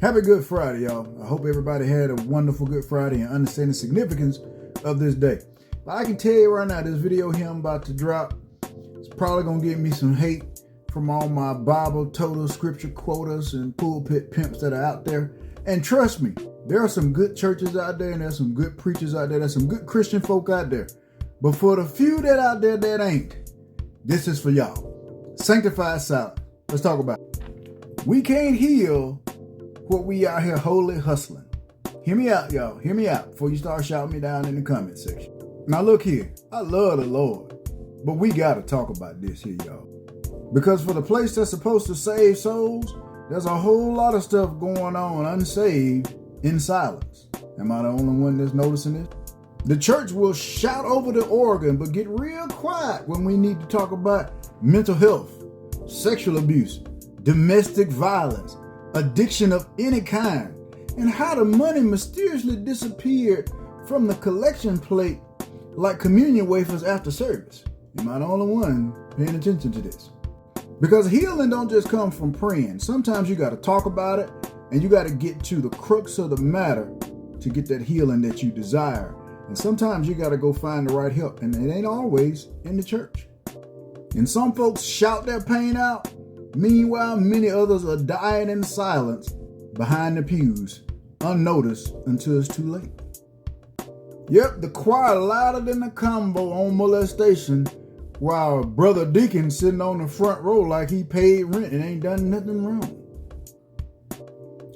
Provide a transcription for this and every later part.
Happy Good Friday, y'all. I hope everybody had a wonderful Good Friday and understand the significance of this day. But I can tell you right now, this video here I'm about to drop is probably going to get me some hate from all my Bible, total scripture quotas, and pulpit pimps that are out there. And trust me, there are some good churches out there, and there's some good preachers out there. There's some good Christian folk out there. But for the few that out there that ain't, this is for y'all. Sanctified silence. Let's talk about it. We can't heal what we out here wholly hustling. Hear me out, y'all. Hear me out before you start shouting me down in the comment section. Now look here. I love the Lord, but we got to talk about this here, y'all. Because for the place that's supposed to save souls, there's a whole lot of stuff going on unsaved in silence. Am I the only one that's noticing this? The church will shout over the organ, but get real quiet when we need to talk about mental health, sexual abuse, domestic violence, addiction of any kind, and how the money mysteriously disappeared from the collection plate like communion wafers after service. Am I the only one paying attention to this? Because healing don't just come from praying. Sometimes you got to talk about it, and you got to get to the crux of the matter to get that healing that you desire. And sometimes you got to go find the right help, and it ain't always in the church. And some folks shout their pain out. Meanwhile, many others are dying in silence behind the pews, unnoticed until it's too late. Yep, the choir louder than the combo on molestation, while Brother Deacon sitting on the front row like he paid rent and ain't done nothing wrong.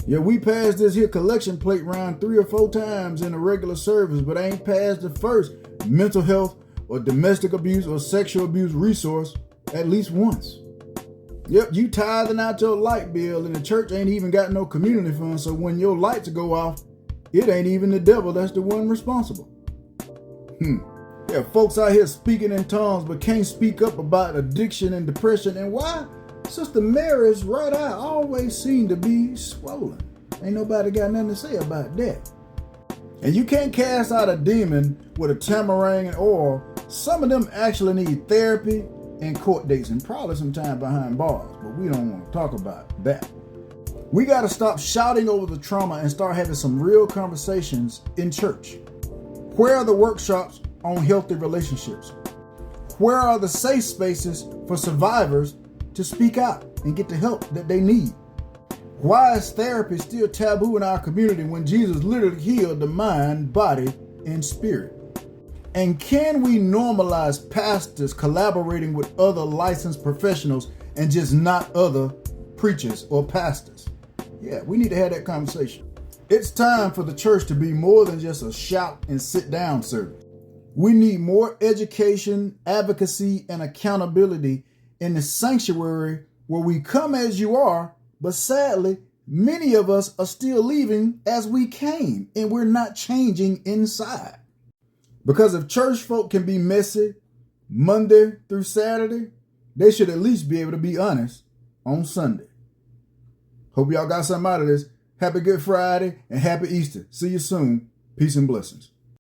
Yeah, we passed this here collection plate round 3 or 4 times in a regular service, but ain't passed the first mental health or domestic abuse or sexual abuse resource at least once. Yep, you tithing out your light bill and the church ain't even got no community fund, so when your lights go off, it ain't even the devil that's the one responsible. Yeah, folks out here speaking in tongues but can't speak up about addiction and depression. And why? Sister Mary's right eye always seemed to be swollen. Ain't nobody got nothing to say about that. And you can't cast out a demon with a tamarind and oil. Some of them actually need therapy and court dates and probably some time behind bars, but we don't want to talk about that. We got to stop shouting over the trauma and start having some real conversations in church. Where are the workshops on healthy relationships? Where are the safe spaces for survivors to speak out and get the help that they need? Why is therapy still taboo in our community when Jesus literally healed the mind, body, and spirit? And can we normalize pastors collaborating with other licensed professionals and just not other preachers or pastors? Yeah, we need to have that conversation. It's time for the church to be more than just a shout and sit down service. We need more education, advocacy, and accountability in the sanctuary where we come as you are, but sadly, many of us are still leaving as we came, and we're not changing inside. Because if church folk can be messy Monday through Saturday, they should at least be able to be honest on Sunday. Hope y'all got something out of this. Happy Good Friday and happy Easter. See you soon. Peace and blessings.